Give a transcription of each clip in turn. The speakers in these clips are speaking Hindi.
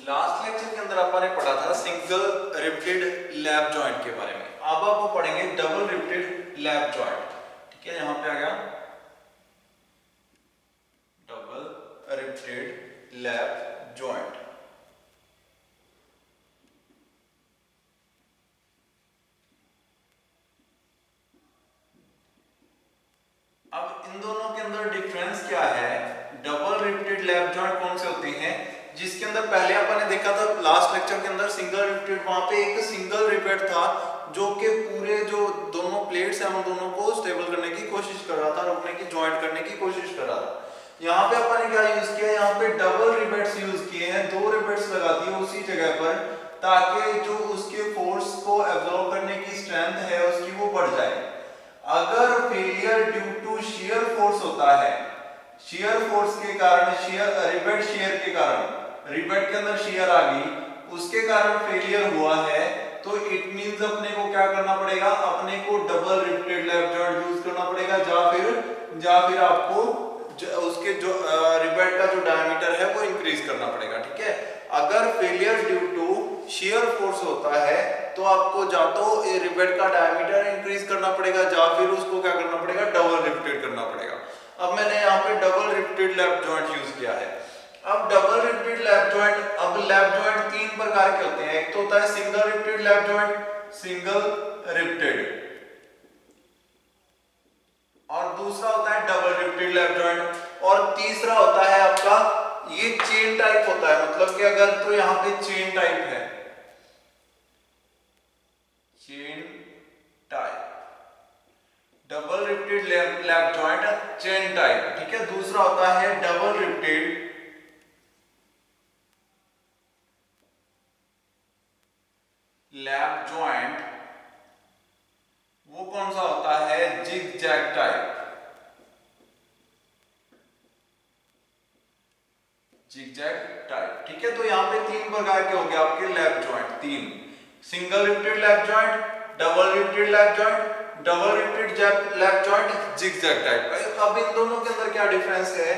लास्ट लेक्चर के अंदर अपन ने पढ़ा था सिंगल रिप्टेड लैप जॉइंट के बारे में। अब आप पढ़ेंगे डबल रिप्टेड लैप जॉइंट। ठीक है, यहां पे आ गया डबल रिप्टेड लैप जॉइंट। अब इन दोनों के अंदर डिफरेंस क्या है? डबल रिप्टेड लैप जॉइंट कौन से होते हैं? जिसके अंदर पहले अपन ने देखा था लास्ट लेक्चर के अंदर सिंगल रिप्टेड, वहां पे एक सिंगल रिपेट था जो कि पूरे जो दोनों प्लेट्स हैं उन दोनों को स्टेबल करने की कोशिश कर रहा था, रोकने की, जॉइंट करने की कोशिश कर रहा था। यहाँ पे अपन ने क्या यूज किया? यहाँ पे डबल रिपेट्स यूज किए हैं, दो रिपेट्स लगा दिए उसी जगह पर, ताकि जो उसके फोर्स को एब्जॉर्ब करने की स्ट्रेंथ है उसकी वो बढ़ जाए। अगर failure due to shear force होता है, शियर फोर्स के कारण, शियर रिवेट शियर के कारण, रिवेट के अंदर शियर आ गई, उसके कारण फेलियर हुआ है, तो इट मींस अपने को क्या करना पड़ेगा? अपने को double riveted lap joint use करना पड़ेगा, या फिर आपको उसके जो रिवेट का जो डायमीटर है वो इंक्रीज करना पड़ेगा। ठीक है, अगर failure due to shear force होता है तो आपको या तो रिवेट का डायमीटर इंक्रीज करना पड़ेगा, या फिर उसको क्या करना पड़ेगा? डबल रिवेटेड करना पड़ेगा। अब मैंने यहाँ पे double riveted lap joint use किया है। अब डबल रिवेटेड लैप जॉइंट, अब लैप जॉइंट तीन प्रकार के होते हैं। एक तो होता है single riveted lap joint, single riveted, और दूसरा होता है डबल रिवेटेड लैप जॉइंट, और तीसरा होता है आपका ये चेन टाइप होता है। मतलब कि अगर तो यहाँ पे चेन टाइप है, chain type, double riveted lap joint chain type. ठीक है, दूसरा होता है डबल रिवेटेड लैप जॉइंट, वो कौन सा होता है? Zig zag type, zig zag type. ठीक है, तो यहाँ पे तीन प्रकार के हो गए आपके लैप जॉइंट, तीन: single riveted lap joint, double riveted lap joint, double riveted lap joint, zig zag type. अब इन दोनों के अंदर क्या डिफरेंस है?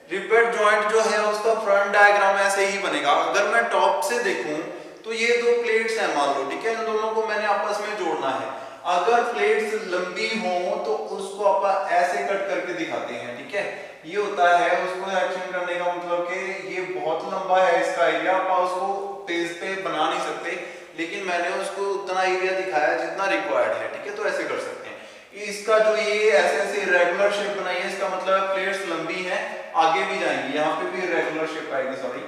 रिवेट जॉइंट जो है उसका फ्रंट डायग्राम ऐसे ही बनेगा। अगर मैं टॉप से देखूं तो ये दो प्लेट्स हैं मान लो, ठीक है, इन दोनों को मैंने आपस में जोड़ना है। अगर प्लेट्स लंबी हो तो उसको अपन ऐसे कट करके दिखाते हैं। ठीक है, ये होता है उसको एक्शन करने का मतलब कि ये बहुत लंबा है इसका एरिया, आप उसको पेज पे बना नहीं सकते, लेकिन मैंने उसको उतना एरिया दिखाया जितना रिक्वायर्ड है। ठीक है, तो ऐसे कर सकते हैं। इसका जो ये ऐसे ऐसे इरेगुलर शेप बनाई है, इसका मतलब प्लेट्स लंबी हैं, आगे भी जाएंगी। यहाँ पे भी इरेगुलर शेप आएगी, सॉरी,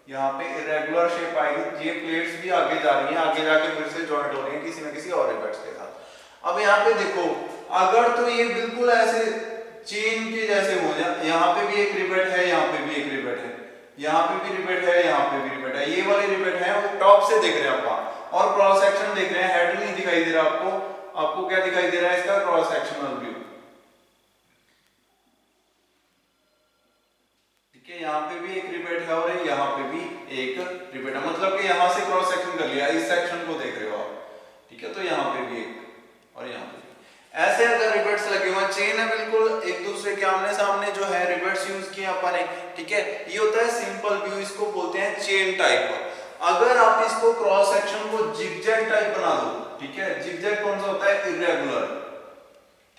यहाँ पे इरेगुलर शेप आएगी, ये प्लेट्स भी आगे जा रही हैं, आगे जाके फिर से जॉइंट हो रही हैं किसी न किसी और रिवेट्स के साथ। अब यहाँ पे देखो, अगर तो ये बिल्कुल ऐसे चेन के जैसे हो जाए, यहाँ पे भी एक रिवेट है, यहाँ पे भी एक रिवेट है, यहाँ पे भी रिवेट है, यहाँ पे भी रिवेट है, ये वाले रिवेट है वो टॉप से देख रहे हैं आप, और क्रॉस सेक्शन देख रहे हैं, हेड नहीं दिखाई दे रहा आपको। आपको क्या दिखाई दे रहा है? इसका क्रॉस सेक्शनल व्यू। ठीक है, यहाँ पे भी एक रिवेट है और यहाँ पे भी एक रिवेट है, मतलब कि यहाँ से क्रॉस सेक्शन कर लिया, इस सेक्शन को देख रहे हो आप। ठीक है, तो यहाँ पे भी एक और यहाँ पे भी ऐसे अगर रिवेट्स लगे हुए, चेन है बिल्कुल एक दूसरे के आमने सामने जो है, रिवेट्स यूज किए अपन ने। ठीक है, ये होता है सिंपल व्यू, इसको बोलते हैं चेन टाइप। अगर आप इसको क्रॉस सेक्शन को जिगजैग टाइप बना दो, ठीक है, जिगजैग कौन सा होता है? इरेगुलर।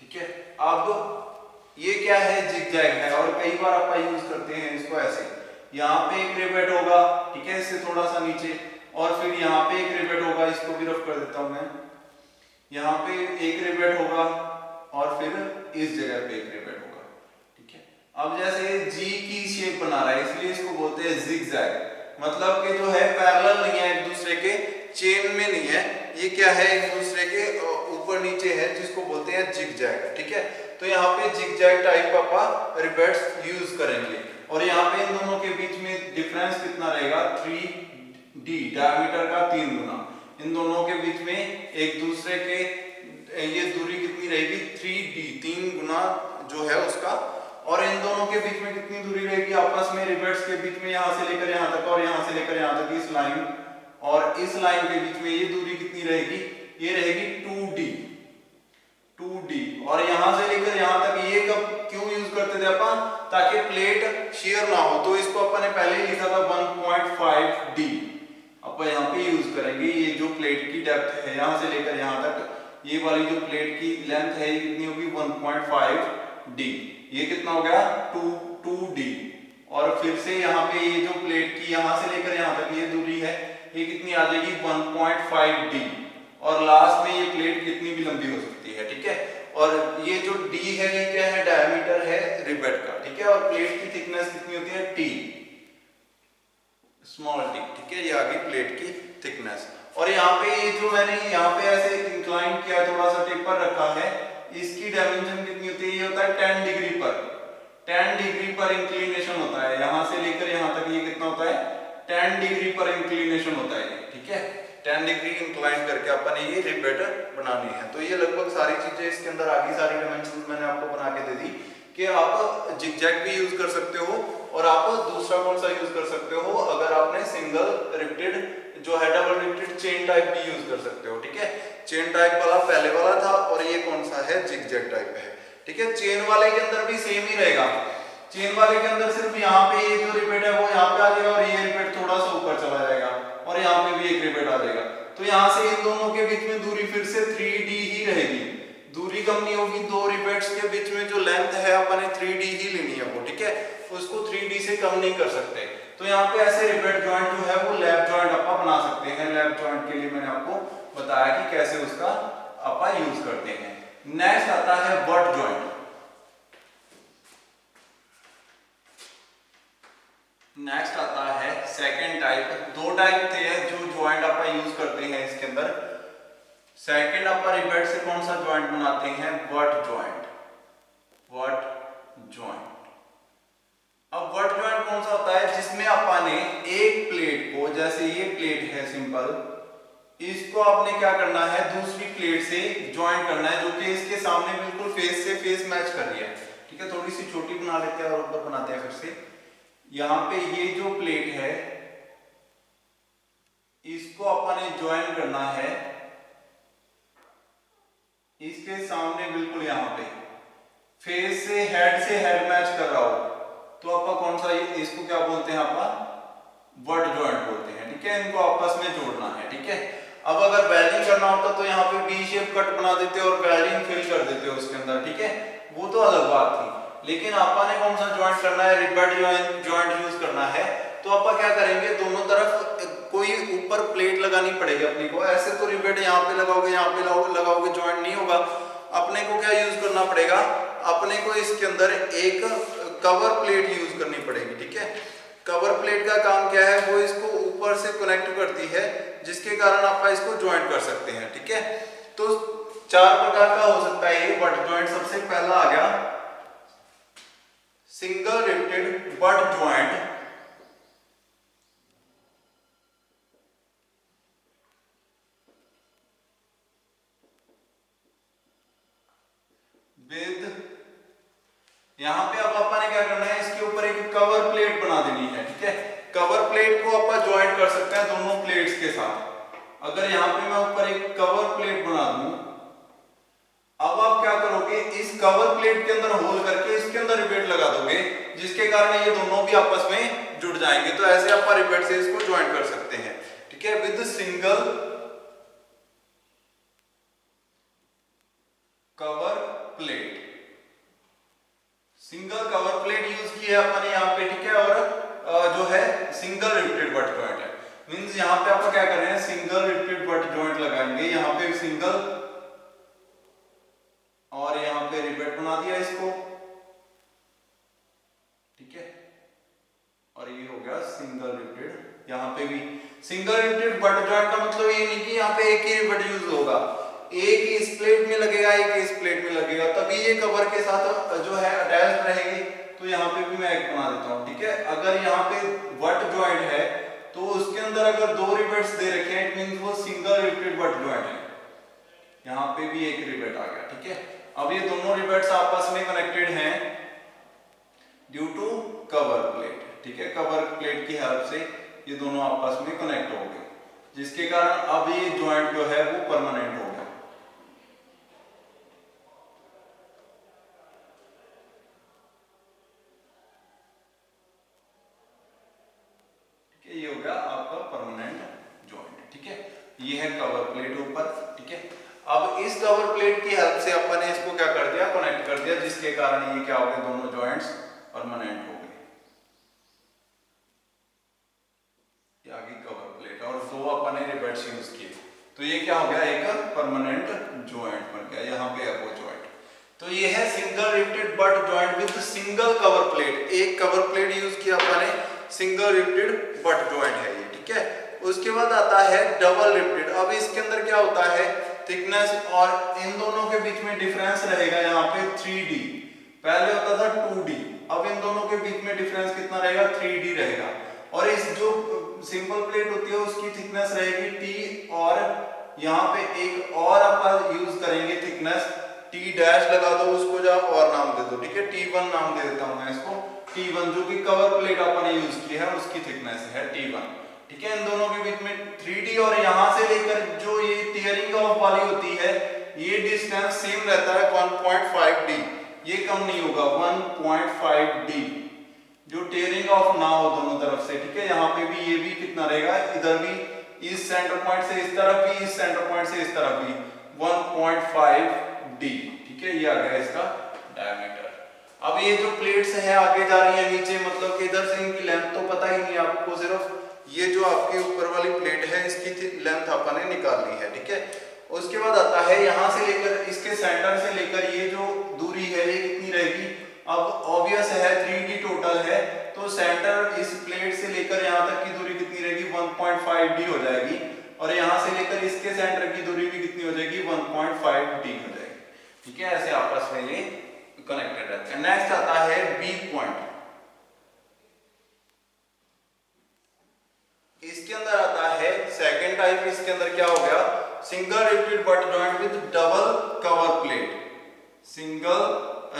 ठीक है, अब ये क्या है? जिगजैग है, और कई बार आप यूज करते हैं इसको ऐसे, यहाँ पे एक रिवेट होगा, ठीक है, इससे थोड़ा सा नीचे, और फिर यहाँ पे एक रिवेट होगा, इसको भी रफ कर देता हूं मैं, यहाँ पे एक रिवेट होगा, और फिर इस जगह पे एक रिवेट होगा। ठीक है, अब जैसे जी की शेप बना रहा है, इसलिए इसको बोलते हैं जिगजैग। मतलब कि जो है पैरेलल नहीं है एक दूसरे के, चेन में नहीं है, ये क्या है? एक दूसरे के ऊपर नीचे है, जिसको बोलते हैं जिगजैग। ठीक है, तो यहाँ पे जिगजैग टाइप आप रिवेट्स यूज करेंगे, और यहाँ पे इन दोनों के बीच में डिफरेंस कितना रहेगा? 3d, डायमीटर का 3 गुना। इन दोनों के बीच में एक दूसरे के ये दूरी कितनी रहेगी? 3d, 3 गुना जो है उसका। और इन दोनों के बीच में कितनी दूरी रहेगी आपस में? रिवेट्स के बीच में यहाँ से लेकर यहाँ तक, और यहाँ से लेकर यहाँ तक, इस लाइन और इस लाइन के बीच में ये दूरी कितनी रहेगी? ये रहेगी 2d। 2D। और यहां से लेकर यहां तक ये कब क्यों यूज करते थे अपन, ताकि प्लेट शेयर ना हो, तो इसको अपन ने पहले ही लिखा था 1.5D। अपन यहाँ पे यूज करेंगे, ये जो प्लेट की डेप्थ है यहां से लेकर यहां तक, ये वाली जो प्लेट की लेंथ है ये कितनी होगी 1.5D। ये कितना हो गया 2D। और फिर से यहाँ पे ये जो प्लेट की यहां से लेकर यहां तक ये दूरी है, ये कितनी आ जाएगी 1.5D। और लास्ट में ये प्लेट कितनी भी लंबी हो सकती है, ठीक है। और ये जो D है ये क्या है, डायमीटर है रिवेट का, ठीक है। और प्लेट की थिकनेस कितनी होती है T, स्मॉल t, ठीक है। ये आ गई प्लेट की थिकनेस। और यहाँ पे ये जो मैंने यहाँ पे ऐसे इंक्लाइन किया, थोड़ा सा टेपर रखा है, इसकी डायमेंशन कितनी होती है, ये होता है 10 डिग्री पर, 10 डिग्री पर इंक्लिनेशन होता है। यहां से लेकर यहां तक ये कितना होता है 10 डिग्री पर इंक्लिनेशन होता है, ठीक है। 10 डिग्री इंक्लाइन करके अपन ये रिवेट बनानी है। तो ये लगभग सारी चीजें इसके अंदर आ गई, सारी डायमेंशन मैंने आपको बना के दे दी कि आप जिगजैग भी यूज कर सकते हो, और आप दूसरा कौन सा यूज कर सकते हो, अगर आपने सिंगल रिवेटेड जो है डबल रिवेटेड चेन टाइप भी यूज कर सकते हो, ठीक है। चेन टाइप वाला पहले वाला था, और ये कौन सा है जिगजैग टाइप है, ठीक है। चेन वाले के अंदर भी सेम ही रहेगा। चेन वाले के अंदर सिर्फ यहाँ पे ये जो रिवेट है वो यहाँ पे आ जाएगा, और ये रिवेट थोड़ा सा ऊपर चला जाएगा, और यहाँ पे भी एक रिवेट आ जाएगा। तो यहाँ से इन दोनों के बीच में दूरी फिर से 3D ही रहेगी, दूरी कम नहीं होगी। दो रिवेट्स के बीच में जो लेंथ है अपन ने 3D ही लेनी है वो, ठीक है। उसको 3D से कम नहीं कर सकते। तो यहाँ पे ऐसे रिवेट जॉइंट जो है वो लैप जॉइंट अपन बना सकते हैं। लैप जॉइंट के लिए मैंने आपको बताया कि कैसे उसका अपन यूज करते हैं। नेक्स्ट आता है बट जॉइंट। नेक्स्ट आता है सेकंड टाइप। दो टाइप थे जो जॉइंट अपन यूज करते हैं इसके अंदर। सेकंड अपन रिवेट से कौन सा जॉइंट बनाते हैं, बट जॉइंट। Butt joint. अब बट जॉइंट कौन सा होता है, जिसमें अपन ने एक प्लेट को, जैसे ये प्लेट है सिंपल, इसको आपने क्या करना है दूसरी प्लेट से ज्वाइन करना है, जो कि इसके सामने बिल्कुल फेस से फेस मैच कर रही है, ठीक है। थोड़ी सी छोटी बना लेते हैं और ऊपर बनाते हैं फिर से। यहाँ पे ये जो प्लेट है इसको अपन ने ज्वाइन करना है इसके सामने, बिल्कुल यहाँ पे फेस से हेड मैच कर रहा हो, तो अपन कौन सा, इसको क्या बोलते हैं, अपन बट जॉइंट बोलते हैं, ठीक है। इनको आपस में जोड़ना है, ठीक है। अब अगर वेल्डिंग करना होता तो यहाँ पे बी शेप कट बना देते और वेल्डिंग फिल कर देते उसके अंदर, ठीक है, वो तो अलग बात थी। लेकिन आपा ने कौन सा जॉइंट करना है, रिवेट जॉइंट यूज करना है। तो आपा क्या करेंगे, दोनों तरफ कोई ऊपर प्लेट लगानी पड़ेगी अपने को। ऐसे तो रिवेट यहाँ पे लगाओगे यहाँ पे लगाओगे जॉइंट नहीं होगा। अपने को क्या यूज करना पड़ेगा, अपने को इसके अंदर एक कवर प्लेट यूज करनी पड़ेगी, ठीक है। कवर प्लेट का काम क्या है, वो इसको ऊपर से कनेक्ट करती है, जिसके कारण आप इसको ज्वाइंट कर सकते हैं, ठीक है। तो चार प्रकार का हो सकता है ये बट ज्वाइंट। सबसे पहला आ गया single riveted but joint, with, यहां पे अब अपन ने क्या करना है, इसके ऊपर एक कवर प्लेट बना देनी है, ठीक है। कवर प्लेट को अपन ज्वाइंट कर सकते हैं दोनों प्लेट्स के साथ। अगर यहां पे मैं ऊपर एक कवर प्लेट बना दूं, अब आप क्या करोगे, इस कवर प्लेट के अंदर होल करके इसके अंदर रिवेट लगा दोगे, जिसके कारण ये दोनों भी आपस में जुड़ जाएंगे। तो ऐसे आप रिवेट से इसको ज्वाइंट कर सकते हैं, ठीक है, with single cover plate. Single cover plate use की है अपन यहाँ पे, ठीक है। और जो है सिंगल रिवेटेड बट जॉइंट है, मींस यहाँ पे आप क्या कर रहे हैं, सिंगल रिवेटेड बट जॉइंट लगाएंगे, यहाँ पे सिंगल और यहाँ पे रिवेट बना दिया इसको, ठीक है। और ये हो गया सिंगल रिवेटेड। यहाँ पे भी सिंगल रिवेटेड बट जॉइंट का मतलब ये नहीं कि यहाँ पे एक ही रिवेट यूज होगा, एक इस प्लेट में लगेगा एक इस प्लेट में लगेगा, तभी ये कवर के साथ जो है अटैच रहेगी। तो यहाँ पे भी मैं एक बना देता हूँ, ठीक है। अगर यहाँ पे बट जॉइंट है तो उसके अंदर अगर दो रिवेट्स दे रखे हैं, इट मींस वो सिंगल रिवेटेड बट जॉइंट है। यहाँ पे भी एक रिवेट आ गया, ठीक है। अब ये दोनों रिवेट्स आपस में कनेक्टेड हैं ड्यू टू कवर प्लेट, ठीक है। कवर प्लेट की हेल्प से ये दोनों आपस में कनेक्ट हो गए, जिसके कारण अब ये जॉइंट जो है वो परमानेंट हो गया। ये है कवर प्लेट ऊपर, ठीक है। अब इस कवर प्लेट की हेल्प से अपन ने इसको क्या कर दिया, कनेक्ट कर दिया, जिसके कारण ये क्या हो गए, दोनों जॉइंट्स परमानेंट हो गए। ये आ गई कवर प्लेट और दो अपन ने रिवेट्स यूज किए, तो ये क्या हो गया, एक परमानेंट जॉइंट बन गया। यहाँ पे है वो जॉइंट। तो ये है single riveted butt joint with single cover plate. एक कवर प्लेट यूज किया अपन ने, सिंगल रिवेटेड बट जॉइंट है ये, ठीक है। उसके बाद आता है डबल रिवेटेड। अब इसके अंदर क्या होता है, थिकनेस और इन दोनों के बीच में डिफरेंस रहेगा यहाँ पे 3D, पहले होता था 2D, अब इन दोनों के बीच में डिफरेंस कितना रहेगा, 3D रहेगा। और इस जो सिंपल प्लेट होती है उसकी थिकनेस रहेगी T, और यहाँ पे एक और अपन यूज करेंगे थिकनेस T डैश लगा दो, उसको जा और नाम दे दो, ठीक है, T1 नाम दे देता हूं मैं इसको, T1, जो कि कवर प्लेट अपन ने यूज की है उसकी थिकनेस है T1, ठीक है। इन दोनों के बीच में 3D, और यहाँ से लेकर जो ये टीयरिंग ऑफ वाली होती है, ये डिस्टेंस सेम रहता है 1.5D, ये कम नहीं होगा 1.5D, जो टेयरिंग ऑफ ना हो दोनों तरफ से, ठीक है। यहाँ पे भी ये भी कितना रहेगा, इधर भी इस सेंटर पॉइंट से इस तरफ भी, इस सेंटर पॉइंट से इस तरफ भी 1.5D, ठीक है। ये आ गया इसका डायमीटर। अब ये जो प्लेट्स हैं आगे जा रही है नीचे, मतलब कि इधर से इनकी लेंथ तो पता ही नहीं आपको, सिर्फ ये जो आपकी ऊपर वाली प्लेट है इसकी लेंथ अपन ने निकाल ली है, ठीक है। उसके बाद आता है यहाँ से लेकर इसके सेंटर से लेकर ये जो दूरी है ये कितनी रहेगी, अब ऑब्वियस है 3D टोटल है, तो सेंटर इस प्लेट से लेकर यहाँ तक की दूरी कितनी रहेगी, 1.5D हो जाएगी, और यहाँ से लेकर इसके सेंटर की दूरी भी कितनी हो जाएगी, 1.5D हो जाएगी, ठीक है। ऐसे आपस में ये कनेक्टेड रहते हैं। नेक्स्ट आता है बी पॉइंट। इसके अंदर आता है सेकेंड टाइप। इसके अंदर क्या हो गया, single riveted butt joint with double cover plate, single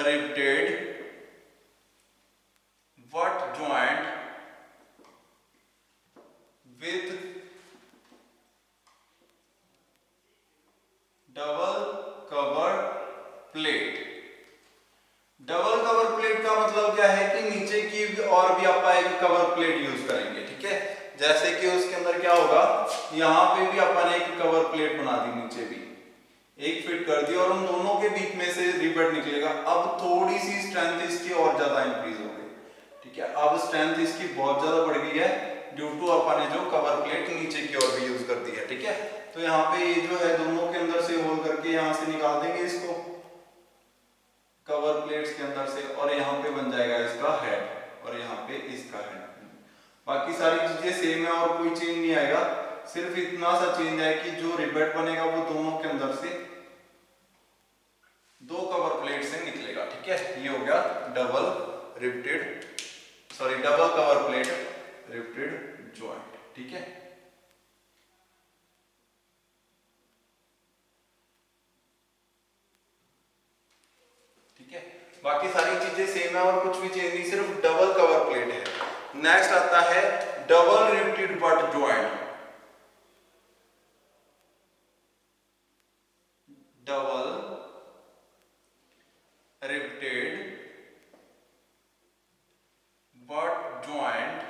riveted butt joint with double cover plate। Double cover plate का मतलब क्या है कि नीचे की और भी आप एक कवर प्लेट यूज करेंगे, ठीक है। जैसे कि उसके अंदर क्या होगा, यहाँ पे भी अपन एक कवर प्लेट बना दी, नीचे भी एक फिट कर दी, और उन दोनों के बीच में से रिवेट निकलेगा। अब थोड़ी सी स्ट्रेंथ इसकी और ज्यादा इंक्रीज हो गई, ठीक है। अब स्ट्रेंथ इसकी बहुत ज्यादा बढ़ गई है ड्यू टू अपन ने जो कवर प्लेट नीचे की ओर भी यूज कर दी है, ठीक है। तो यहाँ पे ये जो है दोनों के अंदर से होल करके यहाँ से निकाल देंगे इसको कवर प्लेट्स के अंदर से, और यहाँ पे बन जाएगा इसका हेड, और यहाँ पे इसका हेड। बाकी सारी चीजें सेम है और कोई चेंज नहीं आएगा, सिर्फ इतना सा चेंज है कि जो रिवेट बनेगा वो दोनों के अंदर से दो कवर प्लेट से निकलेगा, ठीक है। ये हो गया double riveted, sorry double cover plate riveted joint, ठीक है। ठीक है, बाकी सारी चीजें सेम है और कुछ भी चेंज नहीं, सिर्फ डबल कवर प्लेट है। नेक्स्ट आता है double riveted butt joint. Double riveted butt joint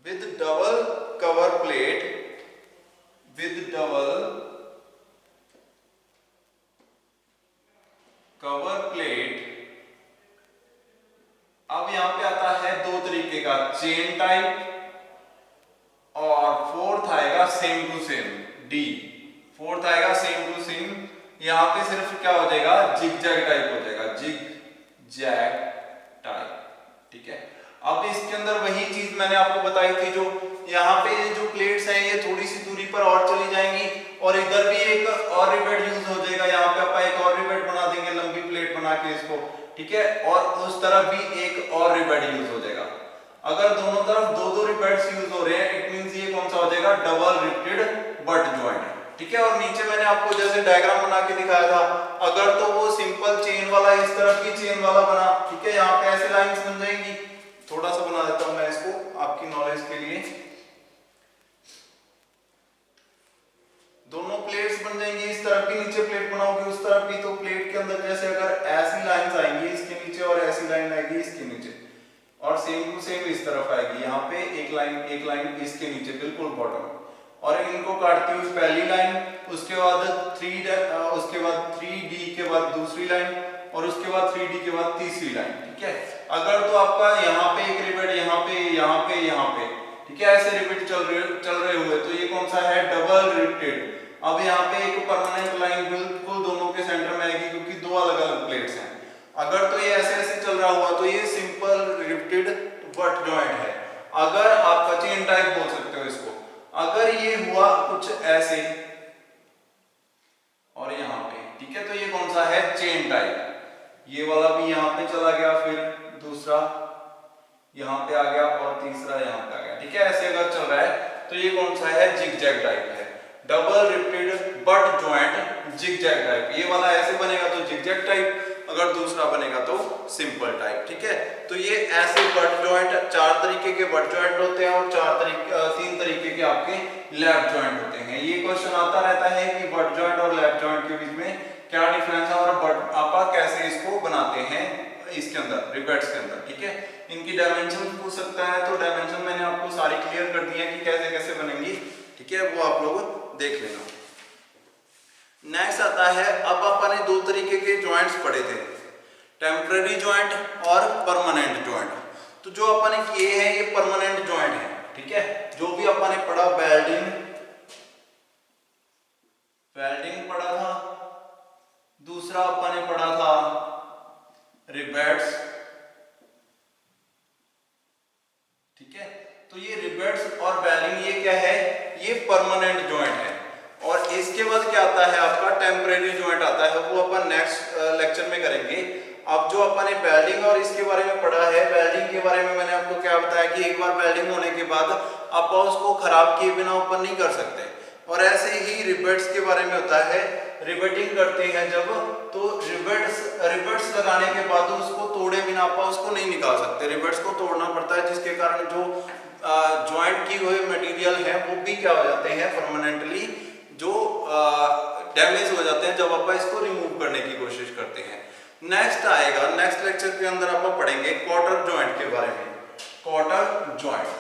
with double cover plate, with double cover plate। अब यहां पे आता है दो तरीके का, चेन टाइप और फोर्थ आएगा same to same, the fourth आएगा सेम टू सेम। यहाँ पे सिर्फ क्या हो जाएगा, जिग जैग टाइप हो जाएगा, जिग जैग टाइप, ठीक है। अब इसके अंदर वही चीज मैंने आपको बताई थी, जो यहाँ पे ये जो प्लेट्स हैं ये थोड़ी सी दूरी पर और चली जाएंगी, और इधर भी एक और रिवेट यूज हो जाएगा, यहाँ पे अपन एक और रिवेट बना देंगे लंबी प्लेट बना के इसको, ठीक है, और उस तरफ भी एक और रिवेट यूज हो जाएगा। अगर दोनों तरफ दो दो रिवेट्स यूज हो रहे हैं, इट मींस ये कौन सा हो जाएगा, डबल रिवेटेड बट जॉइंट, ठीक है। और नीचे मैंने आपको जैसे डायग्राम बना के दिखाया था, अगर तो वो सिंपल चेन वाला इस तरफ की चेन वाला बना, ठीक है, यहाँ पे ऐसे लाइंस बन जाएंगी। थोड़ा सा बना देता हूं मैं इसको आपकी नॉलेज के लिए। दोनों प्लेट्स बन जाएंगी, इस तरफ भी नीचे प्लेट बनाओगे उस तरफ भी, तो प्लेट के अंदर जैसे अगर ऐसी लाइंस आएंगी इसके नीचे और ऐसी लाइन आएगी इसके नीचे, और सेम टू सेम इस तरफ आएगी, यहाँ पे एक लाइन इसके नीचे बिल्कुल बॉटम, और इनको काटती हुई पहली लाइन, उसके बाद 3D के बाद दूसरी लाइन, और उसके बाद 3D के बाद तीसरी लाइन। ठीक है, अगर तो आपका यहाँ पे एक रिवेट, यहाँ पे ठीक है, ऐसे रिवेट चल रहे हुए, तो ये कौन सा है, डबल रिवेटेड। अब यहाँ पे एक परमानेंट लाइन बिल्कुल दोनों के सेंटर में आएगी, क्योंकि दो अलग अलग प्लेट्स हैं। अगर तो ये ऐसे चल रहा हुआ तो ये सिंपल रिवेटेड बट जॉइंट है। अगर आप चेन टाइप बोल सकते हो इसको। अगर ये हुआ कुछ ऐसे और यहाँ पे, ठीक है, तो ये कौन सा है, चेन टाइप। ये वाला भी यहाँ पे चला गया, फिर दूसरा यहाँ पे आ गया, और तीसरा यहाँ पे आ गया। ठीक है, ऐसे अगर चल रहा है तो ये कौन सा है, जिगजैग टाइप है, double repeated butt joint zigzag type. ये वाला ऐसे बनेगा तो जिगजैग टाइप, अगर दूसरा बनेगा तो सिंपल टाइप। ठीक है, तो ये ऐसे बट जॉइंट, 4 तरीके के बट जॉइंट होते हैं, और 3 तरीके के आपके लैप जॉइंट होते हैं। ये क्वेश्चन आता रहता है कि बट जॉइंट और लैप जॉइंट के बीच में क्या डिफरेंस है, और बट आप कैसे इसको बनाते हैं इसके अंदर, रिवेट्स के अंदर। ठीक है, इनकी डायमेंशन पूछ सकता है, तो डायमेंशन मैंने आपको सारी क्लियर कर दी है कि कैसे कैसे बनेंगी। ठीक है, वो आप लोग देख लेना। नेक्स्ट आता है, अब अपन ने 2 तरीके के जॉइंट्स पढ़े थे, टेम्पररी जॉइंट और परमानेंट जॉइंट। तो जो अपन ने किए हैं ये परमानेंट जॉइंट है। ठीक है, जो भी अपन ने पढ़ा, वेल्डिंग पढ़ा था, दूसरा अपन ने पढ़ा था रिवेट्स। ठीक है, तो ये रिवेट्स और वेल्डिंग, ये क्या है, ये परमानेंट जॉइंट है। और इसके बाद क्या आता है आपका, टेम्परेरी जॉइंट आता है, वो अपन नेक्स्ट लेक्चर में करेंगे। अब जो अपन ने वेल्डिंग और इसके बारे में पढ़ा है, वेल्डिंग के बारे में मैंने आपको क्या बताया कि एक बार वेल्डिंग होने के बाद आप उसको खराब किए बिना ओपन नहीं कर सकते। और ऐसे ही रिवेट्स के बारे में होता है, रिवेटिंग करते हैं जब, तो रिवेट्स लगाने के बाद उसको तोड़े बिना आप उसको नहीं निकाल सकते, रिवेट्स को तोड़ना पड़ता है, जिसके कारण जो जॉइंट की हुए मटेरियल है वो भी क्या हो जाते हैं, परमानेंटली जो डैमेज हो जाते हैं जब आप इसको रिमूव करने की कोशिश करते हैं। नेक्स्ट आएगा, नेक्स्ट लेक्चर के अंदर आप पढ़ेंगे क्वार्टर जॉइंट के बारे में। क्वार्टर जॉइंट,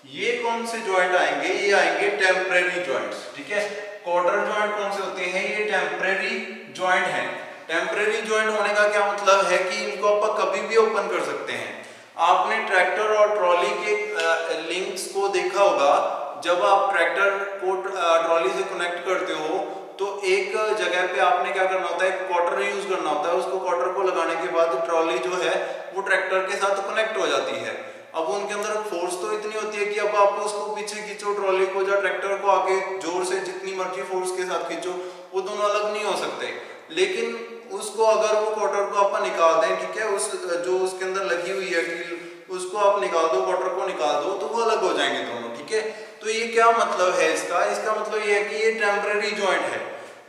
ये कौन से जॉइंट आएंगे, ये आएंगे टेम्परेरी जॉइंट्स। ठीक है, क्वार्टर जॉइंट कौन से होते हैं, ये टेम्परेरी जॉइंट हैं। टेम्परेरी जॉइंट होने का क्या मतलब है कि इनको आप कभी भी ओपन कर सकते हैं। आपने ट्रैक्टर और ट्रॉली के लिंक्स को देखा होगा, जब आप ट्रैक्टर को ट्रॉली से कनेक्ट करते हो तो एक जगह पे आपने क्या करना होता है, क्वार्टर यूज करना होता है। उसको क्वार्टर को लगाने के बाद ट्रॉली जो है वो ट्रैक्टर के साथ कनेक्ट हो जाती है। अब उनके अंदर फोर्स तो इतनी होती है कि अब आप उसको पीछे खींचो ट्रॉली को, या ट्रैक्टर को आगे जोर से जितनी मर्जी फोर्स के साथ खींचो, वो दोनों अलग नहीं हो सकते। लेकिन उसको अगर वो क्वार्टर को आप निकाल दें, ठीक है, उस जो उसके अंदर लगी हुई है कील, उसको आप निकाल दो, क्वार्टर को निकाल दो, तो वो अलग हो जाएंगे दोनों। ठीक है, तो ये क्या मतलब है इसका मतलब ये है कि ये टेम्परेरी जॉइंट है।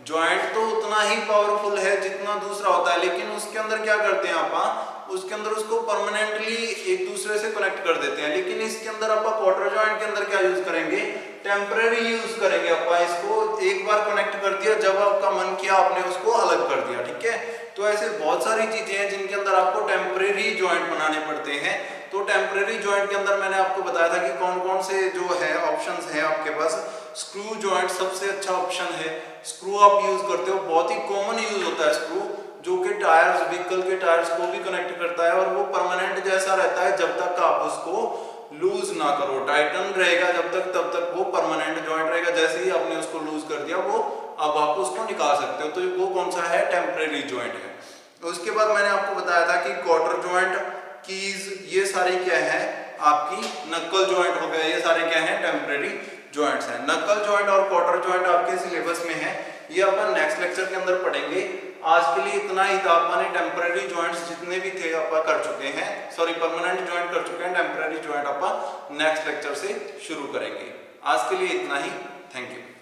जॉइंट तो उतना ही पावरफुल है जितना दूसरा होता है, लेकिन उसके अंदर क्या करते हैं आप, उसके अंदर उसको परमानेंटली एक दूसरे से कनेक्ट कर देते हैं। लेकिन इसके अंदर आप क्वार्टर जॉइंट के अंदर क्या यूज करेंगे, टेम्परेरी यूज करेंगे। आप इसको एक बार कनेक्ट कर दिया, जब आपका मन किया आपने उसको अलग कर दिया। ठीक है, तो ऐसे बहुत सारी चीजें हैं जिनके अंदर आपको टेम्परेरी जॉइंट बनाने पड़ते हैं। तो टेम्परेरी जॉइंट के अंदर मैंने आपको बताया था कि कौन कौन से जो है ऑप्शंस हैं आपके पास। स्क्रू जॉइंट सबसे अच्छा ऑप्शन है, स्क्रू आप यूज करते हो, बहुत ही कॉमन यूज होता है स्क्रू, जो कि टायर्स, व्हीकल के टायर्स को भी कनेक्ट करता है, और वो परमानेंट जैसा रहता है जब तक आप उसको लूज ना करो। टाइटन रहेगा जब तक, तब तक वो परमानेंट जॉइंट रहेगा। जैसे ही आपने उसको लूज कर दिया, वो अब आप उसको निकाल सकते हो। तो वो कौन सा है, टेम्परेरी जॉइंट है। उसके बाद मैंने आपको बताया था कि क्वार्टर जॉइंट, कीज, ये सारे क्या है आपकी, नक्कल जॉइंट हो गया, ये सारे क्या है, टेम्परेरी जॉइंट्स हैं। नक्कल जॉइंट और क्वार्टर जॉइंट आपके सिलेबस में है, ये अपन नेक्स्ट लेक्चर के अंदर पढ़ेंगे। आज के लिए इतना ही था। अपने टेम्परेरी जॉइंट्स जितने भी थे आप कर चुके हैं, सॉरी परमानेंट जॉइंट कर चुके हैं, टेम्परेरी जॉइंट आप नेक्स्ट लेक्चर से शुरू करेंगे। आज के लिए इतना ही, थैंक यू।